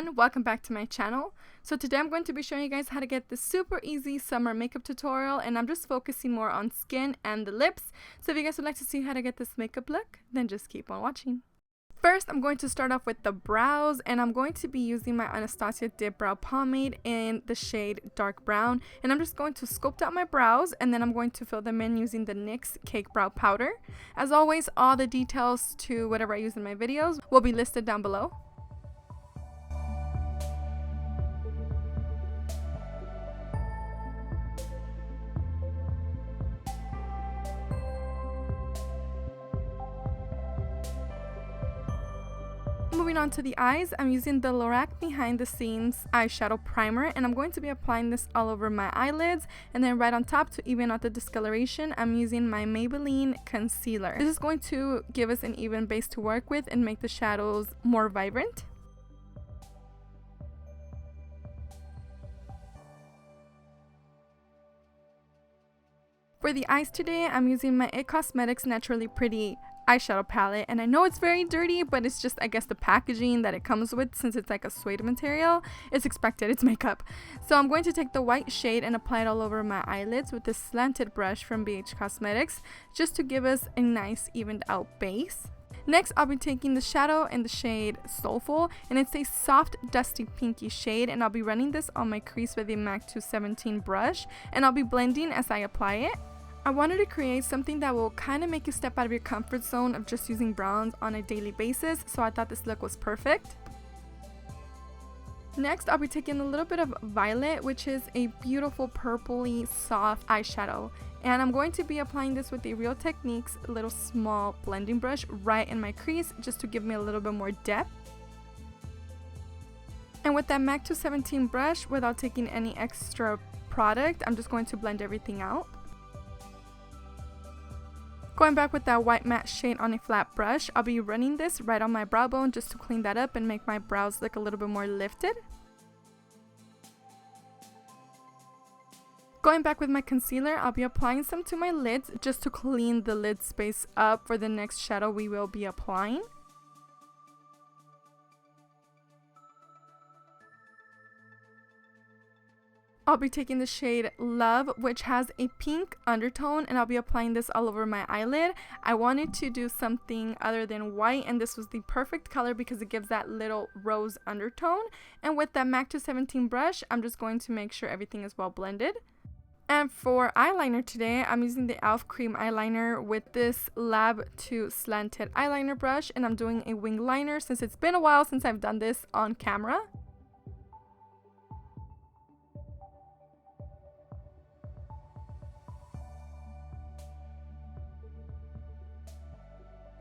everyone, welcome back to my channel. So today I'm going to be showing you guys how to get this super easy summer makeup tutorial, and I'm just focusing more on skin and the lips. So if you guys would like to see how to get this makeup look, then just keep on watching. First, I'm going to start off with the brows, and I'm going to be using my Anastasia Dip Brow Pomade in the shade Dark Brown. And I'm just going to sculpt out my brows, and then I'm going to fill them in using the NYX Cake Brow Powder. As always, all the details to whatever I use in my videos will be listed down below. Moving on to the eyes, I'm using the Lorac Behind the Scenes eyeshadow primer, and I'm going to be applying this all over my eyelids, and then right on top to even out the discoloration, I'm using my Maybelline concealer. This is going to give us an even base to work with and make the shadows more vibrant. For the eyes today, I'm using my IT Cosmetics Naturally Pretty eyeshadow palette, and I know it's very dirty, but it's just, I guess, the packaging that it comes with. Since it's like a suede material, it's expected, it's makeup. So I'm going to take the white shade and apply it all over my eyelids with this slanted brush from BH Cosmetics, just to give us a nice evened out base. Next, I'll be taking the shadow in the shade Soulful, and it's a soft dusty pinky shade, and I'll be running this on my crease with a MAC 217 brush, and I'll be blending as I apply it. I wanted to create something that will kind of make you step out of your comfort zone of just using browns on a daily basis, so I thought this look was perfect. Next, I'll be taking a little bit of Violet, which is a beautiful purpley soft eyeshadow, and I'm going to be applying this with the Real Techniques little small blending brush right in my crease, just to give me a little bit more depth. And with that MAC 217 brush, without taking any extra product, I'm just going to blend everything out. Going back with that white matte shade on a flat brush, I'll be running this right on my brow bone just to clean that up and make my brows look a little bit more lifted. Going back with my concealer, I'll be applying some to my lids just to clean the lid space up for the next shadow we will be applying. I'll be taking the shade Love, which has a pink undertone, and I'll be applying this all over my eyelid. I wanted to do something other than white, and this was the perfect color because it gives that little rose undertone. And with that MAC 217 brush, I'm just going to make sure everything is well blended. And for eyeliner today, I'm using the e.l.f. cream eyeliner with this Lab 2 slanted eyeliner brush, and I'm doing a wing liner since it's been a while since I've done this on camera.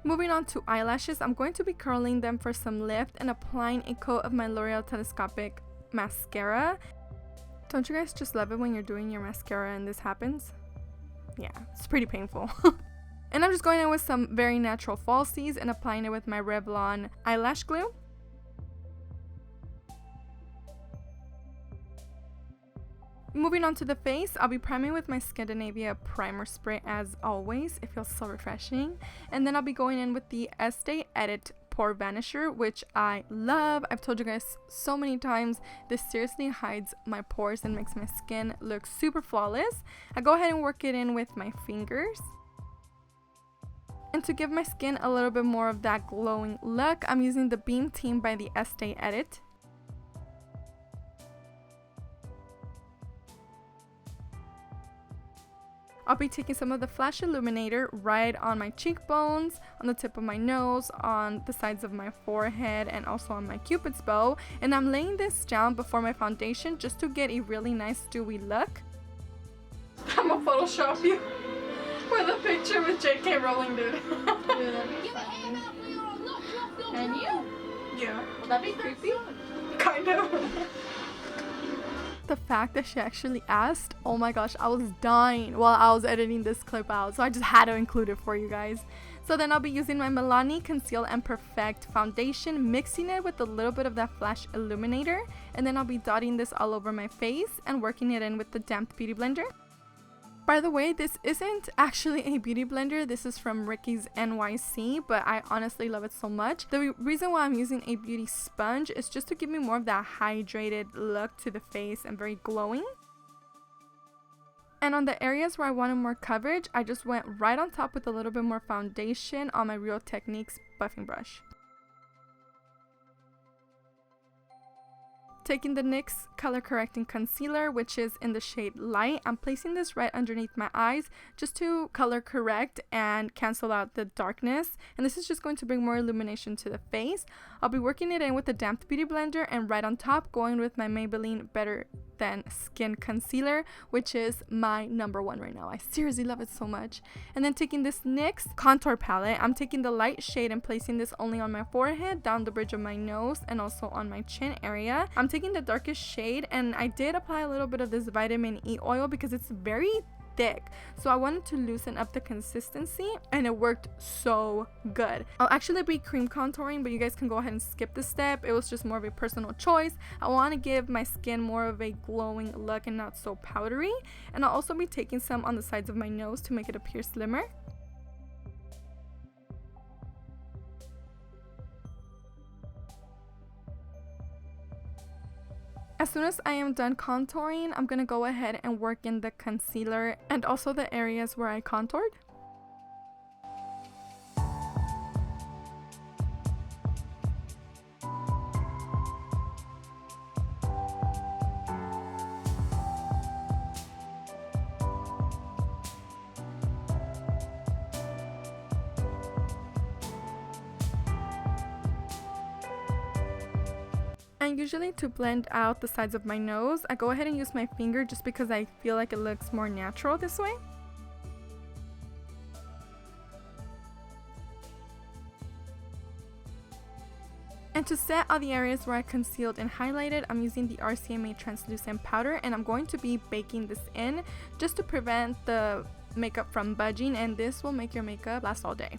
Moving on to eyelashes, I'm going to be curling them for some lift and applying a coat of my L'Oreal Telescopic mascara. Don't you guys just love it when you're doing your mascara and this happens? Yeah, it's pretty painful. And I'm just going in with some very natural falsies and applying it with my Revlon eyelash glue. Moving on to the face, I'll be priming with my Skindinavia primer spray as always. It feels so refreshing. And then I'll be going in with the Estee Edit Pore Vanisher, which I love. I've told you guys so many times, this seriously hides my pores and makes my skin look super flawless. I go ahead and work it in with my fingers. And to give my skin a little bit more of that glowing look, I'm using the Beam Team by the Estee Edit. I'll be taking some of the Flash Illuminator right on my cheekbones, on the tip of my nose, on the sides of my forehead, and also on my Cupid's bow. And I'm laying this down before my foundation just to get a really nice dewy look. I'm gonna Photoshop you with a picture with JK Rowling, dude. And you? Yeah. Would that be creepy? Kind of. The fact that she actually asked, oh my gosh, I was dying while I was editing this clip out, so I just had to include it for you guys. So then I'll be using my Milani Conceal and Perfect foundation, mixing it with a little bit of that Flash Illuminator, and then I'll be dotting this all over my face and working it in with the damp beauty blender. By the way, this isn't actually a beauty blender. This is from Ricky's NYC, but I honestly love it so much. The reason why I'm using a beauty sponge is just to give me more of that hydrated look to the face and very glowing. And on the areas where I wanted more coverage, I just went right on top with a little bit more foundation on my Real Techniques buffing brush. Taking the NYX Color Correcting Concealer, which is in the shade Light, I'm placing this right underneath my eyes just to color correct and cancel out the darkness. And this is just going to bring more illumination to the face. I'll be working it in with the damp beauty blender, and right on top going with my Maybelline Better Than Skin Concealer, which is my #1 right now. I seriously love it so much. And then taking this NYX contour palette, I'm taking the light shade and placing this only on my forehead, down the bridge of my nose, and also on my chin area. I'm taking the darkest shade, and I did apply a little bit of this vitamin E oil because it's very thick, so I wanted to loosen up the consistency, and it worked so good. I'll actually be cream contouring, but you guys can go ahead and skip this step. It was just more of a personal choice. I want to give my skin more of a glowing look and not so powdery. And I'll also be taking some on the sides of my nose to make it appear slimmer. As soon as I am done contouring, I'm going to go ahead and work in the concealer and also the areas where I contoured. And usually to blend out the sides of my nose, I go ahead and use my finger just because I feel like it looks more natural this way. And to set all the areas where I concealed and highlighted, I'm using the RCMA translucent powder, and I'm going to be baking this in just to prevent the makeup from budging, and this will make your makeup last all day.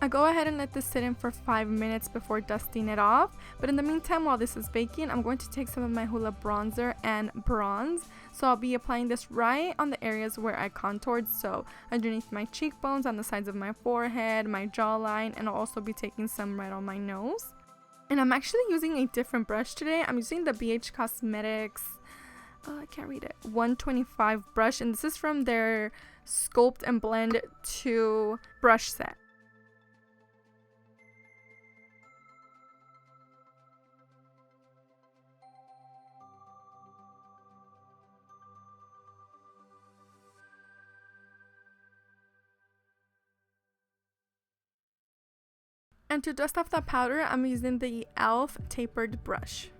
I go ahead and let this sit in for 5 minutes before dusting it off, but in the meantime, while this is baking, I'm going to take some of my Hoola bronzer and bronze. So I'll be applying this right on the areas where I contoured, so underneath my cheekbones, on the sides of my forehead, my jawline, and I'll also be taking some right on my nose. And I'm actually using a different brush today. I'm using the BH Cosmetics, I can't read it, 125 brush, and this is from their Sculpt and Blend 2 brush set. And to dust off that powder, I'm using the e.l.f. tapered brush.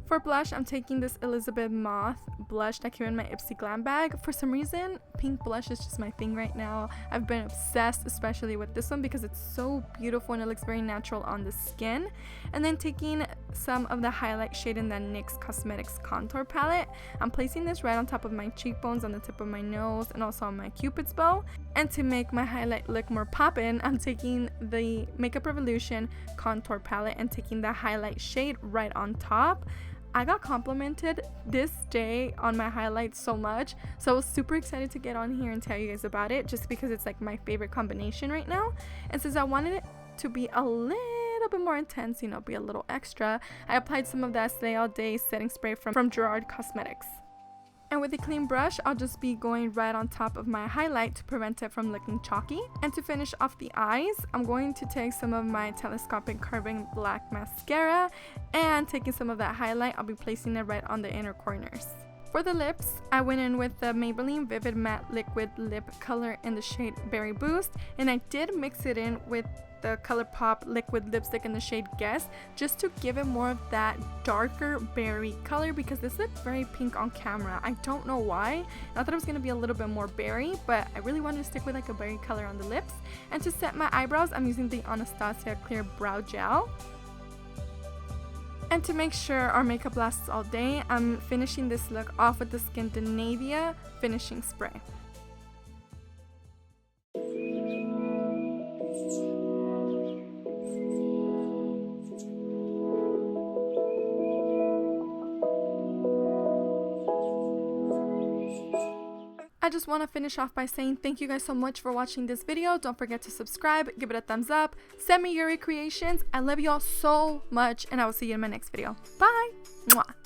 For blush, I'm taking this Elizabeth Moth blush that came in my Ipsy Glam bag. For some reason, pink blush is just my thing right now. I've been obsessed, especially with this one, because it's so beautiful and it looks very natural on the skin. And then taking some of the highlight shade in that NYX Cosmetics contour palette, I'm placing this right on top of my cheekbones, on the tip of my nose, and also on my cupid's bow. And to make my highlight look more poppin', I'm taking the Makeup Revolution contour palette and taking the highlight shade right on top. I got complimented this day on my highlights so much, so I was super excited to get on here and tell you guys about it, just because it's like my favorite combination right now. And since I wanted it to be a little bit more intense, you know, be a little extra, I applied some of that Stay All Day setting spray from Gerard Cosmetics. And with a clean brush, I'll just be going right on top of my highlight to prevent it from looking chalky. And to finish off the eyes, I'm going to take some of my Telescopic Curving Black Mascara, and taking some of that highlight, I'll be placing it right on the inner corners. For the lips, I went in with the Maybelline Vivid Matte Liquid Lip Color in the shade Berry Boost, and I did mix it in with the Colourpop liquid lipstick in the shade Guess, just to give it more of that darker berry color, because this looked very pink on camera. I don't know why. I thought it was going to be a little bit more berry, but I really wanted to stick with like a berry color on the lips. And to set my eyebrows, I'm using the Anastasia Clear Brow Gel. And to make sure our makeup lasts all day, I'm finishing this look off with the Skindinavia finishing spray. I just want to finish off by saying thank you guys so much for watching this video. Don't forget to subscribe, give it a thumbs up, send me your recreations. I love you all so much, and I will see you in my next video. Bye! Mwah.